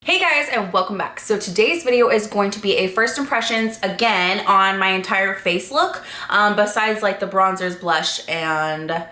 Hey guys, and welcome back. So today's video is going to be a first impressions again on my entire face look, besides like the bronzers, blush, and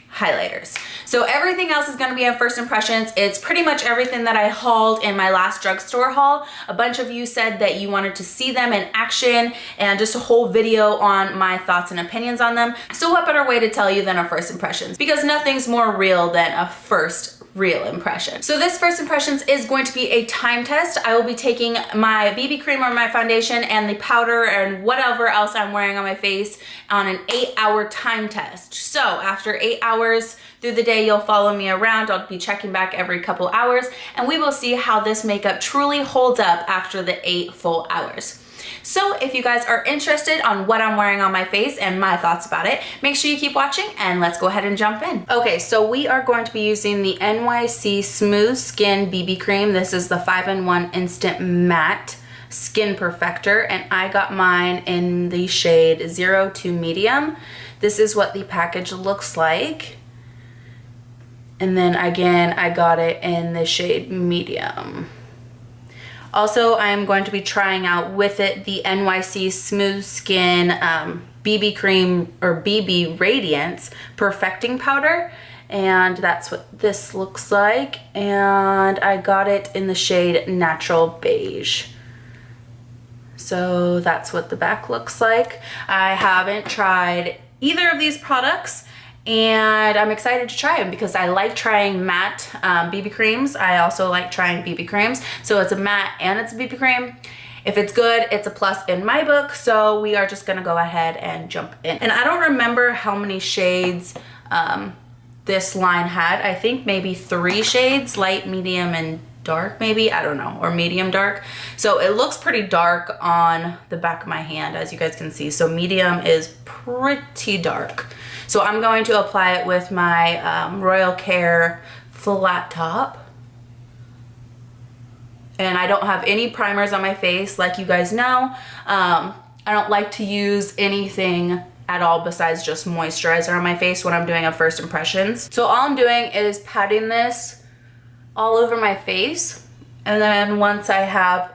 highlighters. So everything else is going to be in first impressions. It's pretty much everything that I hauled in my last drugstore haul. A bunch of you said that you wanted to see them in action and just a whole video on my thoughts and opinions on them. So what better way to tell you than a first impressions? Because nothing's more real than a first real impression. So this first impressions is going to be a time test. I will be taking my BB cream or my foundation and the powder and whatever else I'm wearing on my face on an 8-hour time test. So after 8 hours through the day, you'll follow me around. I'll be checking back every couple hours and we will see how this makeup truly holds up after the 8 full hours. So if you guys are interested on what I'm wearing on my face and my thoughts about it, make sure you keep watching and let's go ahead and jump in. Okay, so we are going to be using the NYC Smooth Skin BB Cream. This is the 5-in-1 Instant Matte Skin Perfector, and I got mine in the shade 0 to medium. This is what the package looks like. And then again, I got it in the shade medium. Also, I am going to be trying out with it the NYC Smooth Skin BB Cream or BB Radiance Perfecting Powder. And that's what this looks like. And I got it in the shade Natural Beige. So that's what the back looks like. I haven't tried either of these products, and I'm excited to try them because I like trying matte BB creams. I also like trying BB creams. So it's a matte and it's a BB cream. If it's good, it's a plus in my book. So we are just gonna go ahead and jump in. And I don't remember how many shades this line had. I think maybe 3 shades, light, medium, and dark maybe, I don't know, or medium dark. So it looks pretty dark on the back of my hand, as you guys can see. So medium is pretty dark. So I'm going to apply it with my Royal Care flat top. And I don't have any primers on my face, like you guys know. I don't like to use anything at all besides just moisturizer on my face when I'm doing a first impressions. So all I'm doing is patting this all over my face. And then once I have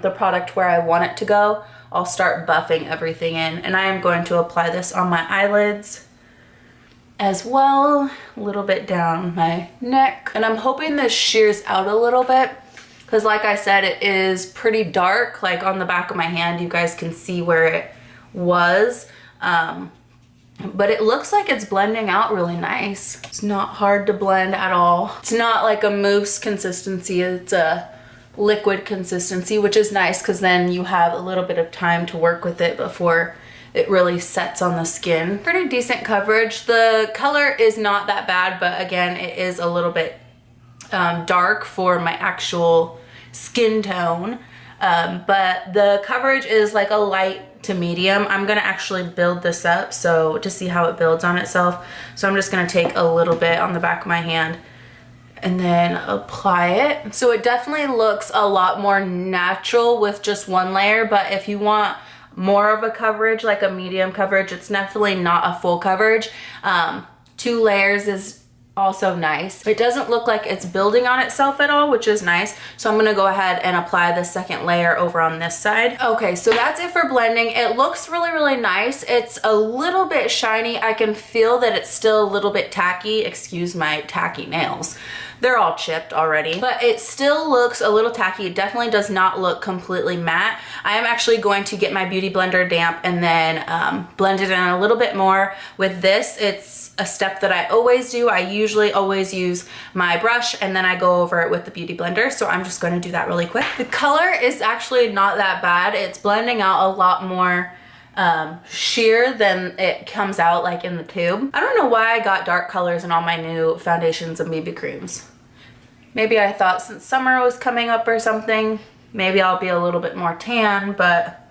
the product where I want it to go, I'll start buffing everything in. And I am going to apply this on my eyelids as well, a little bit down my neck. And I'm hoping this shears out a little bit because like I said, it is pretty dark. Like on the back of my hand, you guys can see where it was. But it looks like it's blending out really nice. It's not hard to blend at all. It's not like a mousse consistency, it's a liquid consistency, which is nice because then you have a little bit of time to work with it before it really sets on the skin. Pretty decent coverage. The color is not that bad, but again, it is a little bit dark for my actual skin tone. But the coverage is like a light to medium. I'm gonna actually build this up so to see how it builds on itself. So I'm just gonna take a little bit on the back of my hand and then apply it. So it definitely looks a lot more natural with just one layer, but if you want more of a coverage, like a medium coverage, it's definitely not a full coverage. 2 layers is also nice. It doesn't look like it's building on itself at all, which is nice. So I'm gonna go ahead and apply the second layer over on this side. Okay, so that's it for blending. It looks really, really nice. It's a little bit shiny. I can feel that it's still a little bit tacky. Excuse my tacky nails. They're all chipped already, but it still looks a little tacky. It definitely does not look completely matte. I am actually going to get my Beauty Blender damp and then blend it in a little bit more with this. It's a step that I always do. I usually always use my brush and then I go over it with the Beauty Blender. So I'm just going to do that really quick. The color is actually not that bad. It's blending out a lot more sheer than it comes out like in the tube. I don't know why I got dark colors in all my new foundations and BB creams. Maybe I thought since summer was coming up or something, maybe I'll be a little bit more tan, but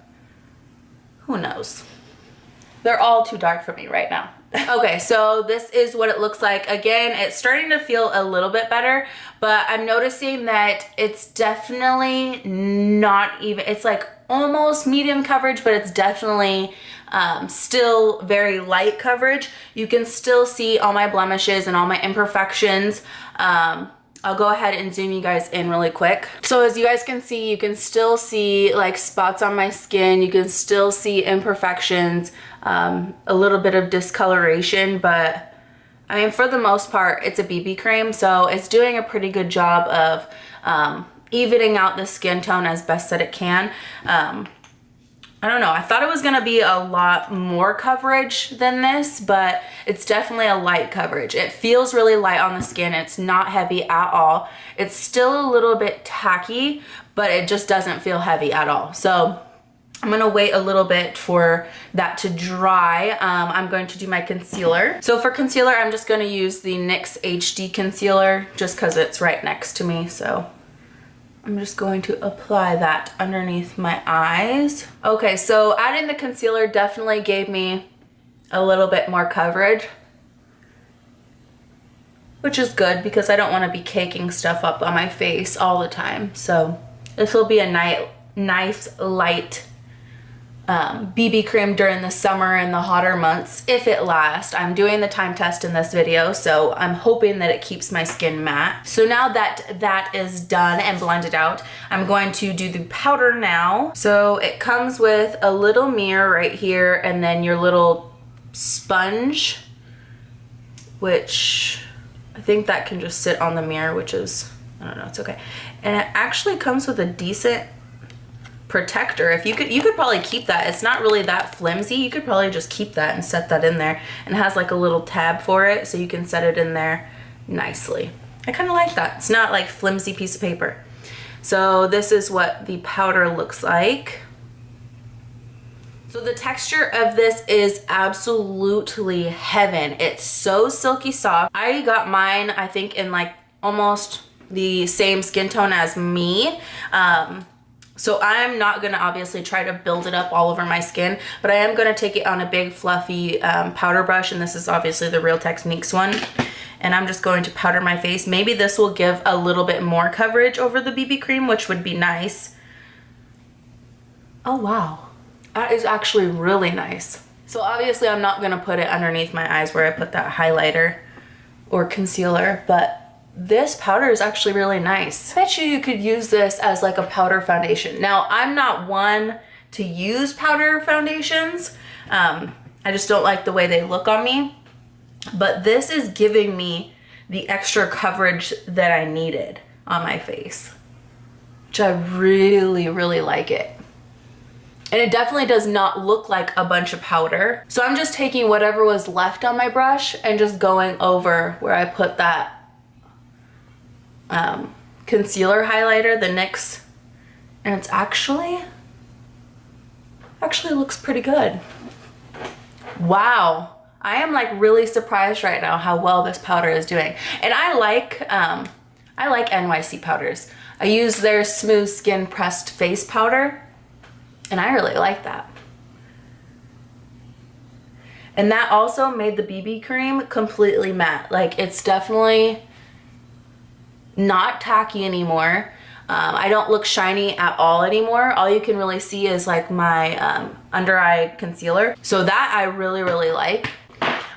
who knows? They're all too dark for me right now. Okay, so this is what it looks like. Again, it's starting to feel a little bit better, but I'm noticing that it's definitely not even, it's like almost medium coverage, but it's definitely still very light coverage. You can still see all my blemishes and all my imperfections. I'll go ahead and zoom you guys in really quick. So as you guys can see, you can still see like spots on my skin. You can still see imperfections, a little bit of discoloration, but I mean, for the most part, it's a BB cream, so it's doing a pretty good job of evening out the skin tone as best that it can. I don't know, I thought it was gonna be a lot more coverage than this, but it's definitely a light coverage. It feels really light on the skin. It's not heavy at all. It's still a little bit tacky, but it just doesn't feel heavy at all. So I'm gonna wait a little bit for that to dry. I'm going to do my concealer. So for concealer, I'm just gonna use the NYX HD concealer just cause it's right next to me, so. I'm just going to apply that underneath my eyes. Okay, so adding the concealer definitely gave me a little bit more coverage, which is good because I don't want to be caking stuff up on my face all the time. So this will be a nice light BB cream during the summer and the hotter months if it lasts. I'm doing the time test in this video, so I'm hoping that it keeps my skin matte. So now that that is done and blended out, I'm going to do the powder now. So it comes with a little mirror right here and then your little sponge, which I think that can just sit on the mirror, which is, I don't know, it's okay. And it actually comes with a decent protector. If you could probably keep that. It's not really that flimsy. You could probably just keep that and set that in there, and it has like a little tab for it so you can set it in there nicely. I kind of like that. It's not like flimsy piece of paper. So this is what the powder looks like. So the texture of this is absolutely heaven. It's so silky soft. I got mine, I think, in like almost the same skin tone as me. So I'm not gonna obviously try to build it up all over my skin, but I am gonna take it on a big fluffy powder brush, and this is obviously the Real Techniques one. And I'm just going to powder my face. Maybe this will give a little bit more coverage over the BB cream, which would be nice. Oh wow, that is actually really nice. So obviously I'm not gonna put it underneath my eyes where I put that highlighter or concealer, but this powder is actually really nice. I bet you could use this as like a powder foundation. Now, I'm not one to use powder foundations. I just don't like the way they look on me. But this is giving me the extra coverage that I needed on my face, which I really, really like it. And it definitely does not look like a bunch of powder. So I'm just taking whatever was left on my brush and just going over where I put that concealer highlighter, the NYX, and it's actually looks pretty good. Wow, I am like really surprised right now how well this powder is doing. And I like NYC powders. I use their Smooth Skin Pressed Face Powder, and I really like that. And that also made the BB cream completely matte. Like, it's definitely not tacky anymore. I don't look shiny at all anymore. All you can really see is like my under eye concealer. So that I really, really like.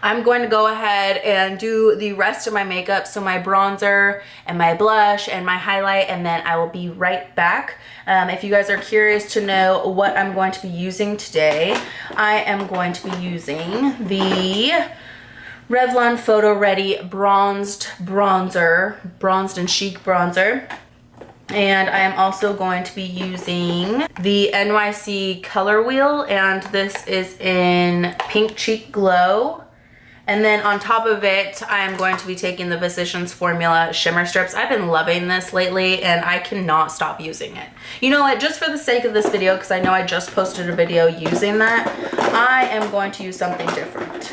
I'm going to go ahead and do the rest of my makeup. So my bronzer and my blush and my highlight, and then I will be right back. If you guys are curious to know what I'm going to be using today, I am going to be using the Revlon Photo Ready Bronzed and Chic Bronzer. And I am also going to be using the NYC Color Wheel, and this is in Pink Cheek Glow. And then on top of it, I am going to be taking the Physicians Formula Shimmer Strips. I've been loving this lately, and I cannot stop using it. You know what, just for the sake of this video, because I know I just posted a video using that, I am going to use something different.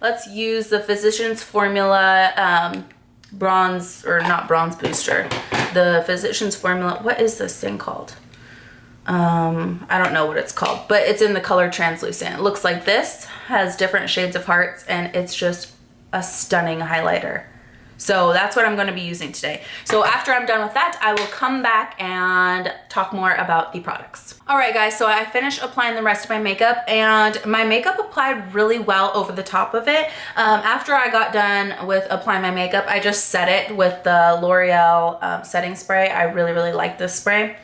Let's use the Physicians Formula bronze, or not bronze booster. The Physicians Formula, what is this thing called? I don't know what it's called, but it's in the color translucent. It looks like this, has different shades of hearts, and it's just a stunning highlighter. So that's what I'm going to be using today. So after I'm done with that, I will come back and talk more about the products. All right, guys, so I finished applying the rest of my makeup, and my makeup applied really well over the top of it. After I got done with applying my makeup, I just set it with the L'Oreal setting spray. I really, really like this spray.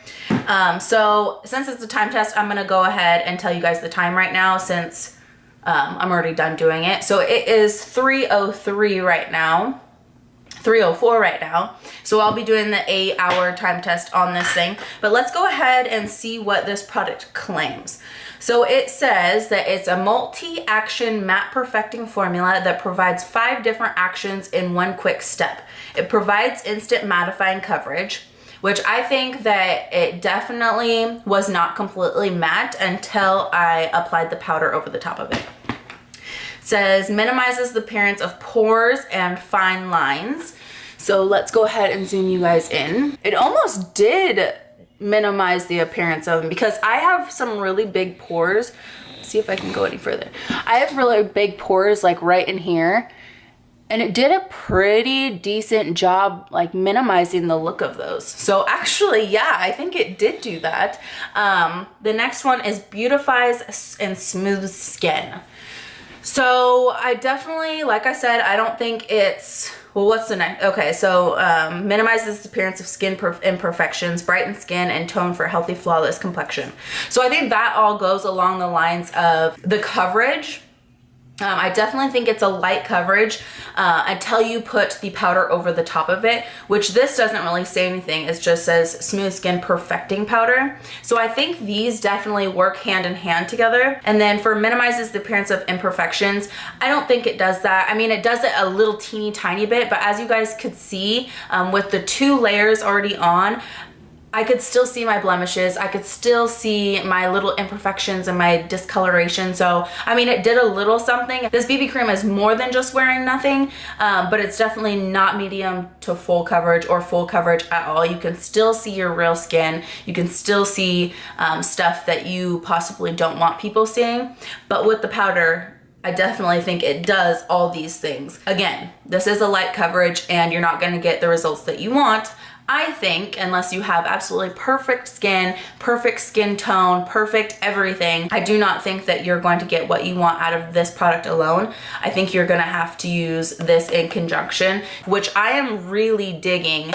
So since it's a time test, I'm going to go ahead and tell you guys the time right now, since I'm already done doing it. So it is 3:03 right now. 3:04 right now. So I'll be doing the 8-hour time test on this thing. But let's go ahead and see what this product claims. So it says that it's a multi-action matte perfecting formula that provides 5 different actions in one quick step. It provides instant mattifying coverage, which I think that it definitely was not completely matte until I applied the powder over the top of it. Says minimizes the appearance of pores and fine lines. So let's go ahead and zoom you guys in. It almost did minimize the appearance of them, because I have some really big pores. Let's see if I can go any further. I have really big pores like right in here, and it did a pretty decent job like minimizing the look of those. So actually, yeah, I think it did do that. The next one is beautifies and smooths skin. So I definitely, like I said, I don't think it's, well, what's the next? Okay, so minimizes the appearance of skin imperfections, brightens skin, and tone for healthy, flawless complexion. So I think that all goes along the lines of the coverage. I definitely think it's a light coverage until you put the powder over the top of it, which this doesn't really say anything. It just says smooth skin perfecting powder. So I think these definitely work hand in hand together. And then for minimizes the appearance of imperfections, I don't think it does that. I mean, it does it a little teeny tiny bit, but as you guys could see with the 2 layers already on, I could still see my blemishes. I could still see my little imperfections and my discoloration. So, I mean, it did a little something. This BB cream is more than just wearing nothing, but it's definitely not medium to full coverage or full coverage at all. You can still see your real skin. You can still see stuff that you possibly don't want people seeing. But with the powder, I definitely think it does all these things. Again, this is a light coverage and you're not gonna get the results that you want, I think, unless you have absolutely perfect skin tone, perfect everything. I do not think that you're going to get what you want out of this product alone. I think you're gonna have to use this in conjunction, which I am really digging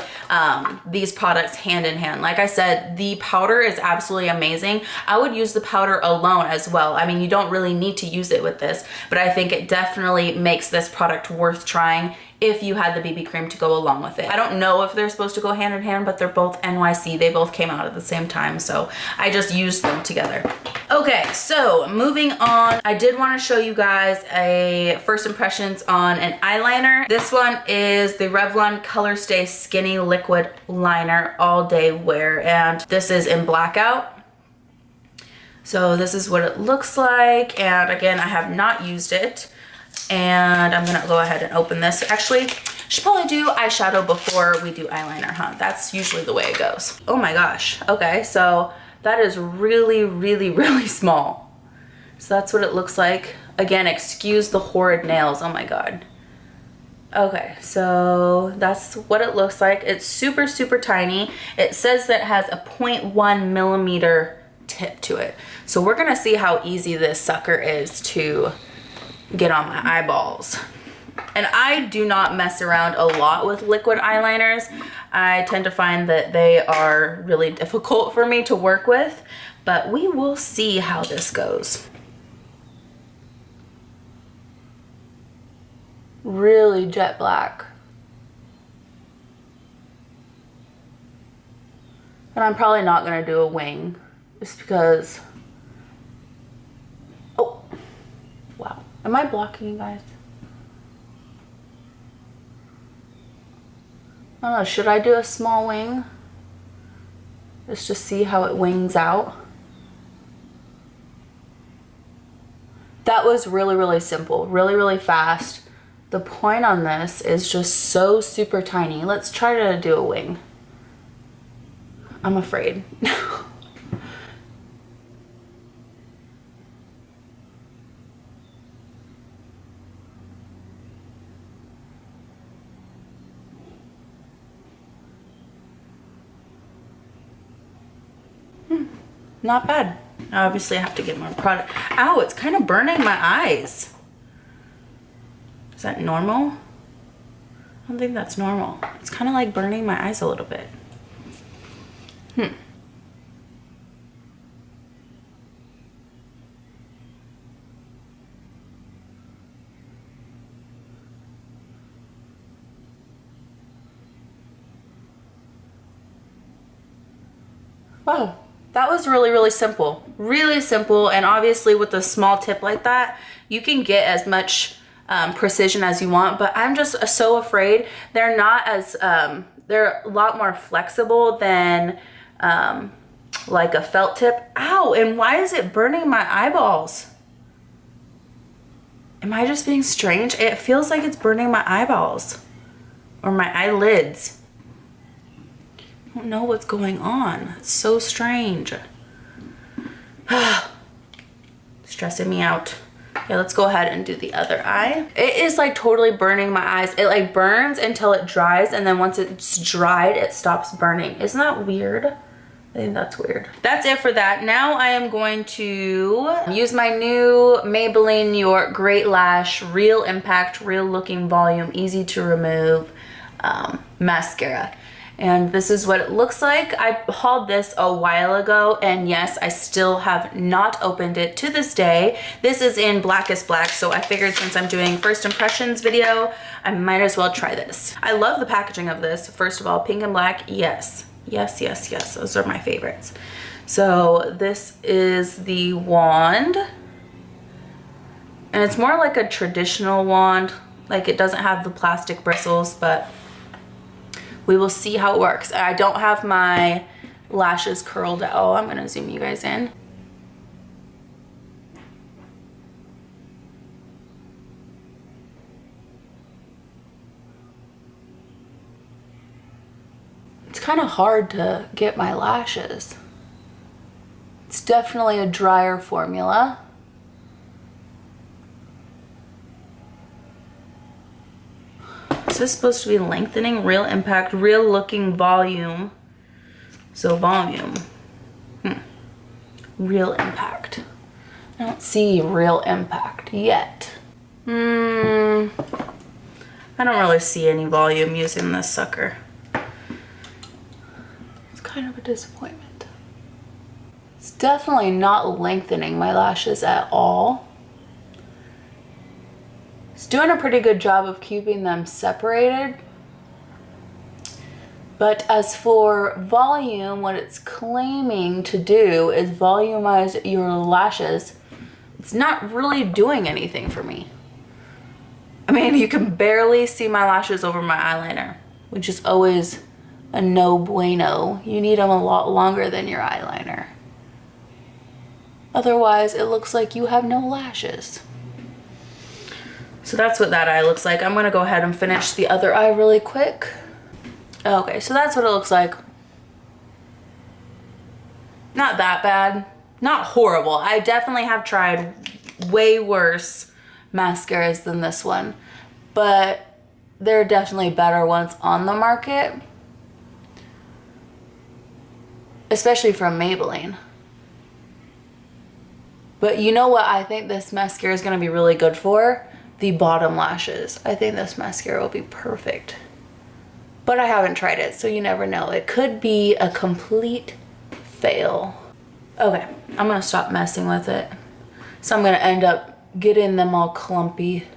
these products hand in hand. Like I said, the powder is absolutely amazing. I would use the powder alone as well. I mean, you don't really need to use it with this, but I think it definitely makes this product worth trying if you had the BB cream to go along with it. I don't know if they're supposed to go hand in hand, but they're both NYC. They both came out at the same time, so I just used them together. Okay, so moving on, I did want to show you guys a first impressions on an eyeliner. This one is the Revlon Color Stay Skinny Liquid Liner All Day Wear, and this is in Blackout. So this is what it looks like, and again, I have not used it. And I'm gonna go ahead and open this. Actually, should probably do eyeshadow before we do eyeliner, huh? That's usually the way it goes. Oh my gosh. Okay, so that is really, really, really small. So that's what it looks like. Again, excuse the horrid nails. Oh my God. Okay, so that's what it looks like. It's super, super tiny. It says that it has a 0.1 millimeter tip to it. So we're gonna see how easy this sucker is to get on my eyeballs. And I do not mess around a lot with liquid eyeliners. I tend to find that they are really difficult for me to work with, but we will see how this goes. Really jet black. And I'm probably not gonna do a wing just because, oh, wow. Am I blocking you guys? I don't know, should I do a small wing? Just to see how it wings out. That was really, really simple, really, really fast. The point on this is just so super tiny. Let's try to do a wing. I'm afraid. not bad. Obviously I have to get more product. Ow, it's kind of burning my eyes. Is that normal? I don't think that's normal. It's kind of like burning my eyes a little bit. Wow, that was really, really simple. Really simple, and obviously with a small tip like that, you can get as much precision as you want, but I'm just so afraid. They're not as, they're a lot more flexible than like a felt tip. Ow, and why is it burning my eyeballs? Am I just being strange? It feels like it's burning my eyeballs or my eyelids. I don't know what's going on. It's so strange. Stressing me out. Okay, let's go ahead and do the other eye. It is like totally burning my eyes. It like burns until it dries, and then once it's dried, it stops burning. Isn't that weird? I think that's weird. That's it for that. Now I am going to use my new Maybelline New York Great Lash Real Impact, Real Looking Volume, Easy to Remove mascara. And this is what it looks like. I hauled this a while ago, and yes, I still have not opened it to this day. This is in Blackest Black, so I figured since I'm doing first impressions video, I might as well try this. I love the packaging of this. First of all, pink and black, yes. Yes, yes, yes, those are my favorites. So this is the wand. And it's more like a traditional wand. Like it doesn't have the plastic bristles, but we will see how it works. I don't have my lashes curled at all. I'm gonna zoom you guys in. It's kind of hard to get my lashes. It's definitely a drier formula. Is this supposed to be lengthening? Real Impact, Real Looking Volume. So volume. Real Impact. I don't see Real Impact yet. I don't really see any volume using this sucker. It's kind of a disappointment. It's definitely not lengthening my lashes at all. It's doing a pretty good job of keeping them separated. But as for volume, what it's claiming to do is volumize your lashes. It's not really doing anything for me. I mean, you can barely see my lashes over my eyeliner, which is always a no bueno. You need them a lot longer than your eyeliner. Otherwise, it looks like you have no lashes. So that's what that eye looks like. I'm gonna go ahead and finish the other eye really quick. Okay, so that's what it looks like. Not that bad, not horrible. I definitely have tried way worse mascaras than this one, but there are definitely better ones on the market, especially from Maybelline. But you know what I think this mascara is gonna be really good for? The bottom lashes. I think this mascara will be perfect. But I haven't tried it, so you never know. It could be a complete fail. Okay, I'm gonna stop messing with it. So I'm gonna end up getting them all clumpy,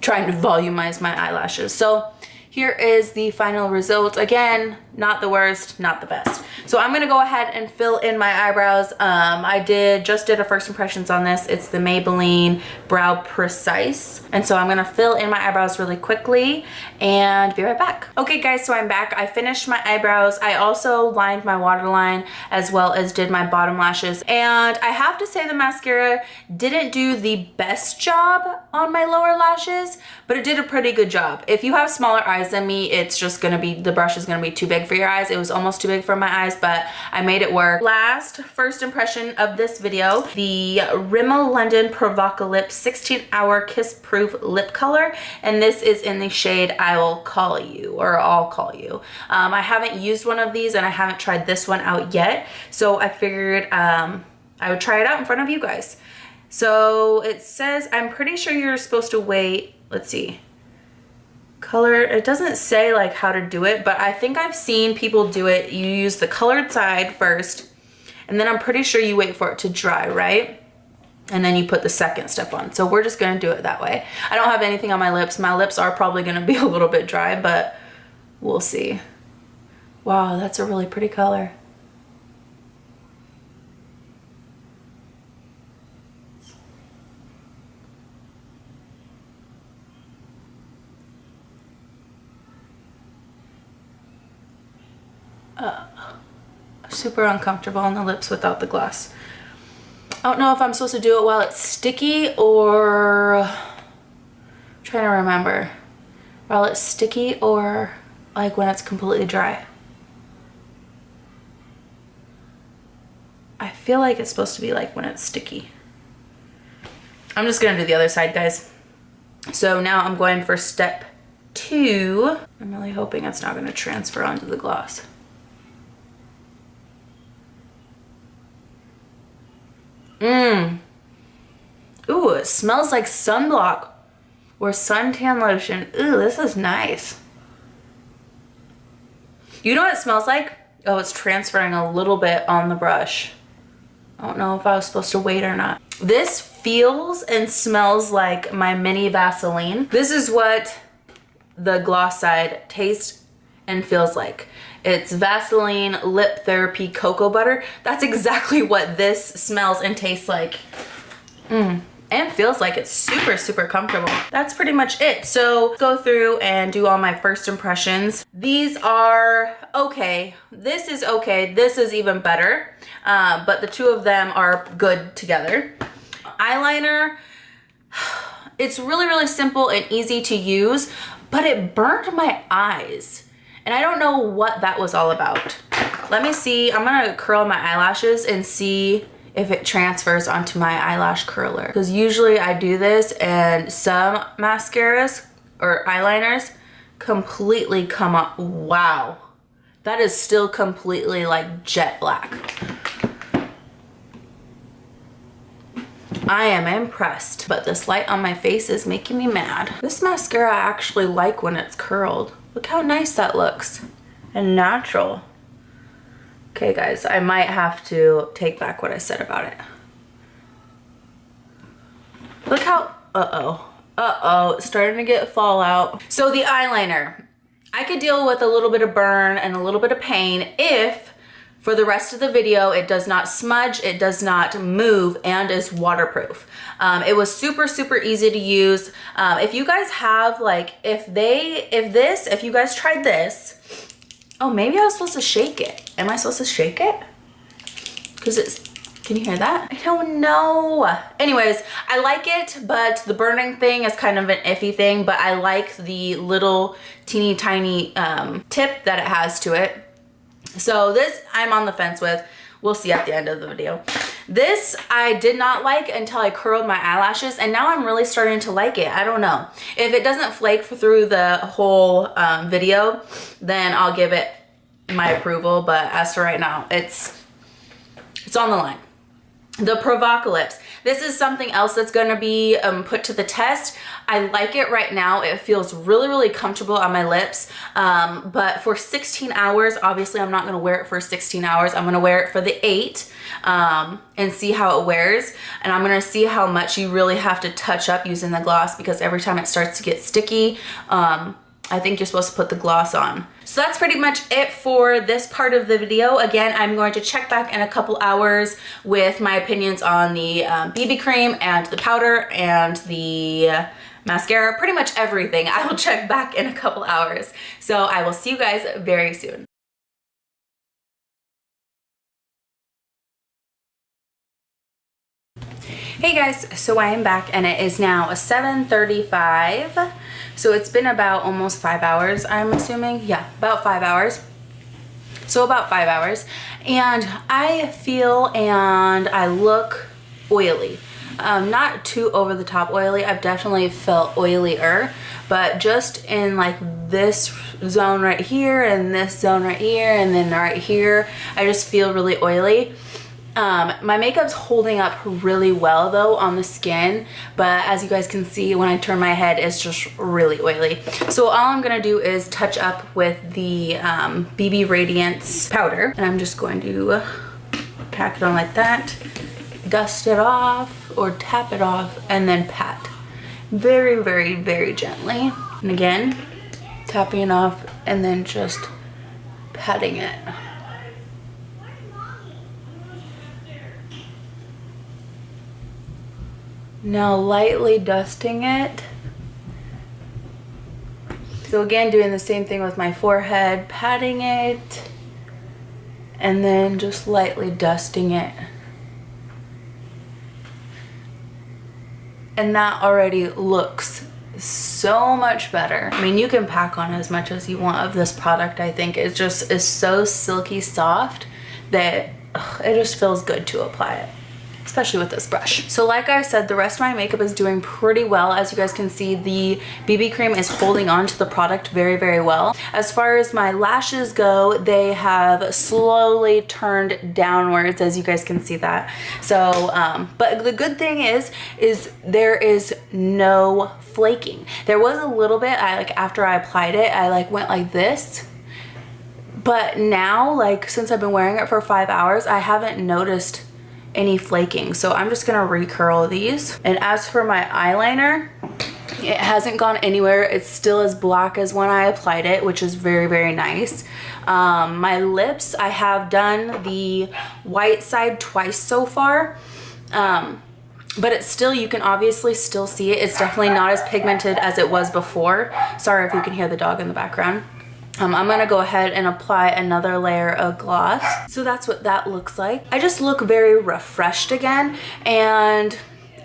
trying to volumize my eyelashes. So here is the final result. Again, not the worst, not the best. So I'm gonna go ahead and fill in my eyebrows. I just did a first impressions on this. It's the Maybelline Brow Precise. And so I'm gonna fill in my eyebrows really quickly and be right back. Okay guys, so I'm back. I finished my eyebrows. I also lined my waterline as well as did my bottom lashes. And I have to say the mascara didn't do the best job on my lower lashes, but it did a pretty good job. If you have smaller eyes than me, it's just gonna be, the brush is gonna be too big. big for your eyes. It was almost too big for my eyes, but I made it work. Last first impression of this video, the Rimmel London Provocalip 16-Hour Kiss Proof Lip Color, and this is in the shade I Will Call You, or I'll Call You. I haven't used one of these and I haven't tried this one out yet, so I figured I would try it out in front of you guys. So it says, I'm pretty sure you're supposed to wait, let's see, color, it doesn't say like how to do it, but I think I've seen people do it. You use the colored side first, and then I'm pretty sure you wait for it to dry, right? And then you put the second step on. So we're just gonna do it that way. I don't have anything on my lips. My lips are probably gonna be a little bit dry, but we'll see. Wow, that's a really pretty color. Super uncomfortable on the lips without the gloss. I don't know if I'm supposed to do it while it's sticky or, I'm trying to remember, while it's sticky or like when it's completely dry. I feel like it's supposed to be like when it's sticky. I'm just gonna do the other side, guys. So now I'm going for step 2. I'm really hoping it's not gonna transfer onto the gloss. Ooh, it smells like sunblock or suntan lotion. Ooh, this is nice. You know what it smells like? Oh, it's transferring a little bit on the brush. I don't know if I was supposed to wait or not. This feels and smells like my mini Vaseline. This is what the gloss side tastes and feels like. It's Vaseline Lip Therapy Cocoa Butter. That's exactly what this smells and tastes like. And feels like. It's super, super comfortable. That's pretty much it. So go through and do all my first impressions. These are okay. This is okay. This is even better. But the two of them are good together. Eyeliner, it's really, really simple and easy to use, but it burned my eyes. And I don't know what that was all about. Let me see. I'm gonna curl my eyelashes and see if it transfers onto my eyelash curler. Because usually I do this and some mascaras or eyeliners completely come up. Wow. That is still completely like jet black. I am impressed, but this light on my face is making me mad. This mascara I actually like when it's curled. Look how nice that looks and natural. Okay guys, I might have to take back what I said about it. Look how, it's starting to get fallout. So the eyeliner, I could deal with a little bit of burn and a little bit of pain if for the rest of the video it does not smudge, it does not move, and is waterproof. It was super, super easy to use. If you guys have like, if you guys tried this, oh, maybe I was supposed to shake it. Am I supposed to shake it? Because it's, can you hear that? I don't know. Anyways, I like it, but the burning thing is kind of an iffy thing, but I like the little teeny tiny tip that it has to it. So this I'm on the fence with. We'll see at the end of the video. This I did not like until I curled my eyelashes, and now I'm really starting to like it. I don't know. If it doesn't flake through the whole video, then I'll give it my approval, but as for right now, it's on the line. The Provocalips. This is something else that's gonna be put to the test. I like it right now. It feels really, really comfortable on my lips. But for 16 hours, obviously I'm not gonna wear it for 16 hours. I'm gonna wear it for the 8 and see how it wears. And I'm gonna see how much you really have to touch up using the gloss, because every time it starts to get sticky, I think you're supposed to put the gloss on. So that's pretty much it for this part of the video. Again, I'm going to check back in a couple hours with my opinions on the BB cream and the powder and the mascara, pretty much everything. I will check back in a couple hours. So I will see you guys very soon. Hey guys, so I am back and it is now 7:35. So it's been about almost 5 hours, I'm assuming. Yeah, about 5 hours. So about 5 hours. And I feel and I look oily. Not too over the top oily. I've definitely felt oilier, but just in like this zone right here and this zone right here and then right here, I just feel really oily. My makeup's holding up really well though on the skin, but as you guys can see when I turn my head, it's just really oily. So all I'm gonna do is touch up with the BB Radiance powder, and I'm just going to pack it on like that, dust it off or tap it off, and then pat very, very, very gently. And again, tapping it off and then just patting it. Now lightly dusting it. So again, doing the same thing with my forehead, patting it, and then just lightly dusting it. And that already looks so much better. I mean, you can pack on as much as you want of this product. I think it just is so silky soft that it just feels good to apply it, especially with this brush. So like I said, the rest of my makeup is doing pretty well. As you guys can see, the BB cream is holding on to the product very, very well. As far as my lashes go, they have slowly turned downwards, as you guys can see that. So, but the good thing is there is no flaking. There was a little bit, after I applied it, I went like this. But now, since I've been wearing it for 5 hours, I haven't noticed any flaking. So I'm just gonna recurl these. And as for my eyeliner, it hasn't gone anywhere. It's still as black as when I applied it, which is very, very nice. My lips, I have done the white side twice so far. But it's still, you can obviously still see it. It's definitely not as pigmented as it was before. Sorry if you can hear the dog in the background. I'm gonna go ahead and apply another layer of gloss. So that's what that looks like. I just look very refreshed again, and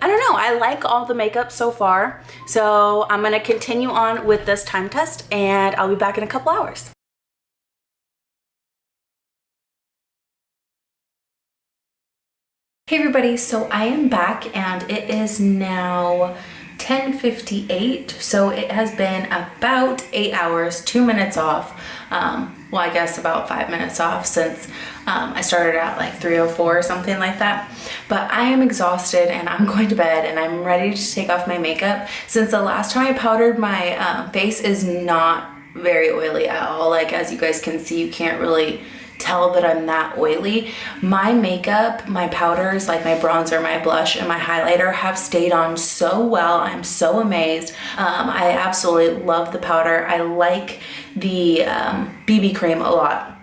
I don't know, I like all the makeup so far. So I'm gonna continue on with this time test, and I'll be back in a couple hours. Hey everybody, so I am back and it is now 10:58, so it has been about 8 hours, 2 minutes off. Well, I guess about 5 minutes off since I started at 3:04 or something like that. But I am exhausted and I'm going to bed and I'm ready to take off my makeup. Since the last time I powdered, my face is not very oily at all. As you guys can see, you can't really tell that I'm that oily. My makeup, my powders, my bronzer, my blush, and my highlighter have stayed on so well. I'm so amazed. I absolutely love the powder. I like the BB cream a lot.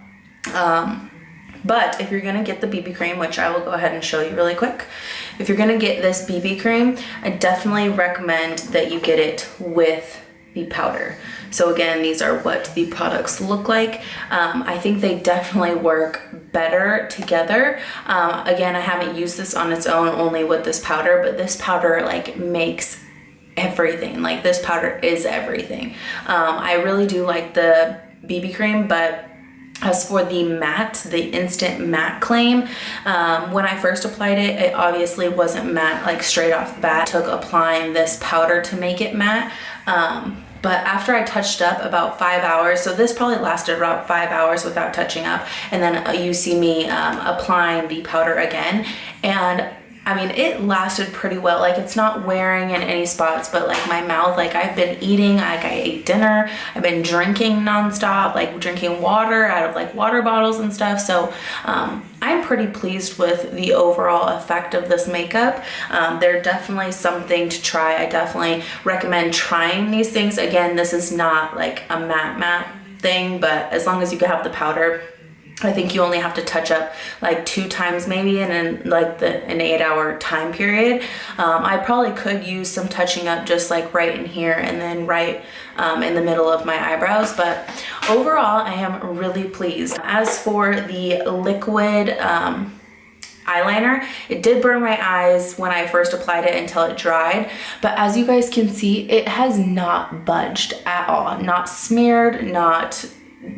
But if you're gonna get the BB cream, which I will go ahead and show you really quick, if you're gonna get this BB cream, I definitely recommend that you get it with the powder. So again, these are what the products look like. I think they definitely work better together. Again, I haven't used this on its own, only with this powder, but this powder makes everything. This powder is everything. I really do like the BB cream, but as for the matte, the instant matte claim, when I first applied it, it obviously wasn't matte straight off the bat. It took applying this powder to make it matte. But after I touched up about 5 hours, so this probably lasted about 5 hours without touching up, and then you see me applying the powder again, and I mean, it lasted pretty well. It's not wearing in any spots, but my mouth, I've been eating, I ate dinner, I've been drinking nonstop, drinking water out of water bottles and stuff. So I'm pretty pleased with the overall effect of this makeup. They're definitely something to try. I definitely recommend trying these things. Again, this is not a matte thing, but as long as you can have the powder, I think you only have to touch up 2 times maybe in an 8 hour time period. I probably could use some touching up just right in here and then right in the middle of my eyebrows, but overall I am really pleased. As for the liquid eyeliner, it did burn my eyes when I first applied it until it dried, but as you guys can see, it has not budged at all. Not smeared, not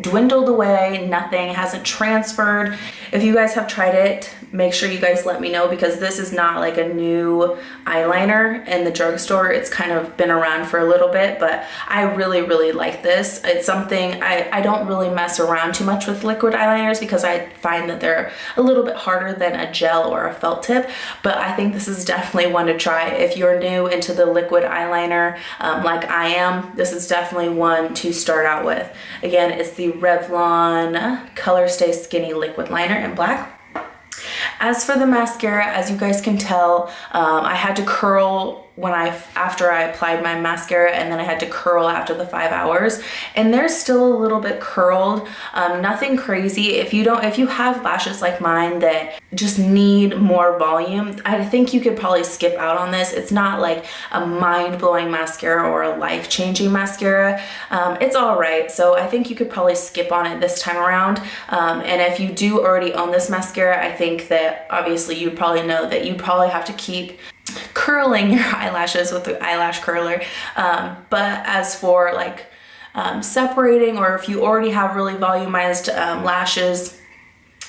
dwindled away, nothing hasn't transferred. If you guys have tried it, make sure you guys let me know, because this is not like a new eyeliner in the drugstore. It's kind of been around for a little bit, but I really like this. It's something I don't really mess around too much with liquid eyeliners because I find that they're a little bit harder than a gel or a felt tip, but I think this is definitely one to try. If you're new into the liquid eyeliner like I am, this is definitely one to start out with. Again, it's the Revlon Color Stay Skinny Liquid Liner in black. As for the mascara, as you guys can tell, I had to curl after I applied my mascara, and then I had to curl after the 5 hours, and they're still a little bit curled. Nothing crazy. If you have lashes like mine that just need more volume, I think you could probably skip out on this. It's not like a mind-blowing mascara or a life-changing mascara. It's all right, so I think you could probably skip on it this time around. And if you do already own this mascara, I think that obviously you probably know that you probably have to keep curling your eyelashes with the eyelash curler. But as for like separating, or if you already have really volumized lashes,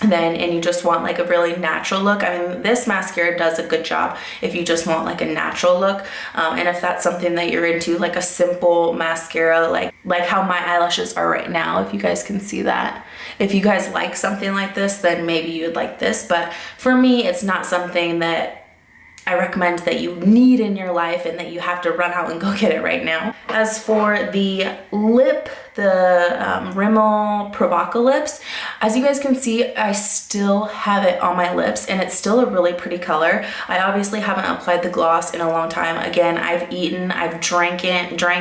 and you just want like a really natural look, I mean, this mascara does a good job if you just want like a natural look. And if that's something that you're into, like a simple mascara, like how my eyelashes are right now, if you guys can see that. If you guys like something like this, then maybe you'd like this. But for me, it's not something that I recommend that you need in your life and that you have to run out and go get it right now. As for the lip, the Rimmel Provocalips, as you guys can see, I still have it on my lips, and it's still a really pretty color. I obviously haven't applied the gloss in a long time. Again, I've eaten, I've drank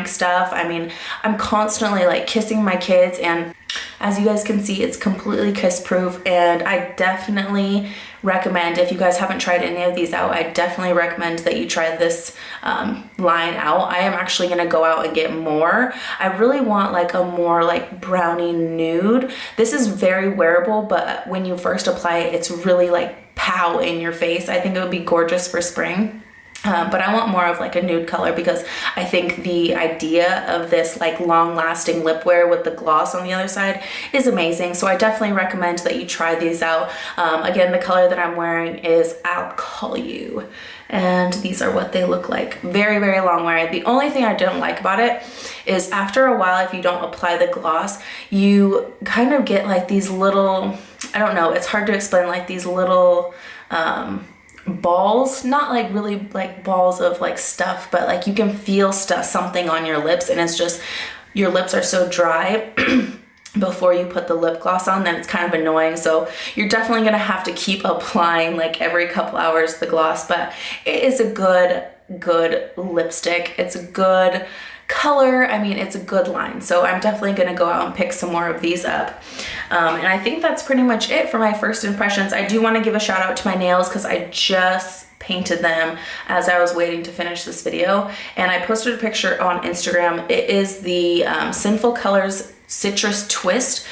stuff. I mean, I'm constantly like kissing my kids, and as you guys can see, it's completely kiss proof, and I definitely recommend, if you guys haven't tried any of these out, I definitely recommend that you try this line out. I am actually gonna go out and get more. I really want like a more like brownie nude. This is very wearable, but when you first apply it, it's really like pow in your face. I think it would be gorgeous for spring. But I want more of like a nude color, because I think the idea of this like long-lasting lip wear with the gloss on the other side is amazing. So I definitely recommend that you try these out. Again, the color that I'm wearing is I'll Call You, and these are what they look like. Very long wear. The only thing I don't like about it is after a while, if you don't apply the gloss, you kind of get like these little, I don't know, it's hard to explain, like these little balls, not like really like balls of like stuff, but like you can feel something on your lips, and it's just, your lips are so dry before you put the lip gloss on, then it's kind of annoying. So you're definitely gonna have to keep applying like every couple hours the gloss, but it is a good lipstick. It's a good color. I mean, it's a good line. So I'm definitely gonna go out and pick some more of these up. And I think that's pretty much it for my first impressions. I do want to give a shout out to my nails, because I just painted them as I was waiting to finish this video, and I posted a picture on Instagram. It is the Sinful Colors Citrus Twist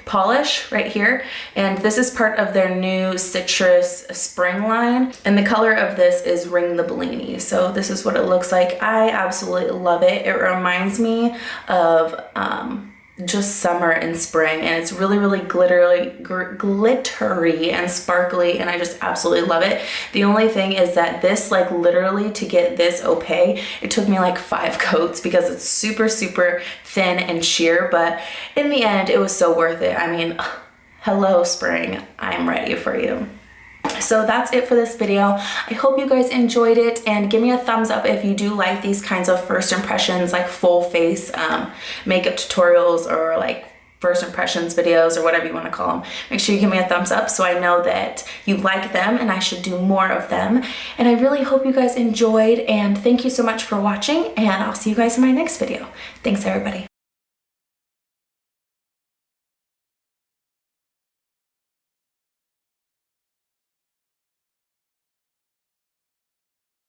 polish right here, and this is part of their new citrus spring line, and the color of this is Ring the Bellini. So this is what it looks like. I absolutely love it. It reminds me of just summer and spring, and it's really glittery and sparkly, and I just absolutely love it. The only thing is that this, like, literally to get this opaque, it took me like 5 coats, because it's super thin and sheer, but in the end it was so worth it. I mean, hello spring, I'm ready for you. So that's it for this video. I hope you guys enjoyed it, and give me a thumbs up if you do like these kinds of first impressions, like full face makeup tutorials, or like first impressions videos, or whatever you want to call them. Make sure you give me a thumbs up so I know that you like them and I should do more of them. And I really hope you guys enjoyed, and thank you so much for watching, and I'll see you guys in my next video. Thanks everybody.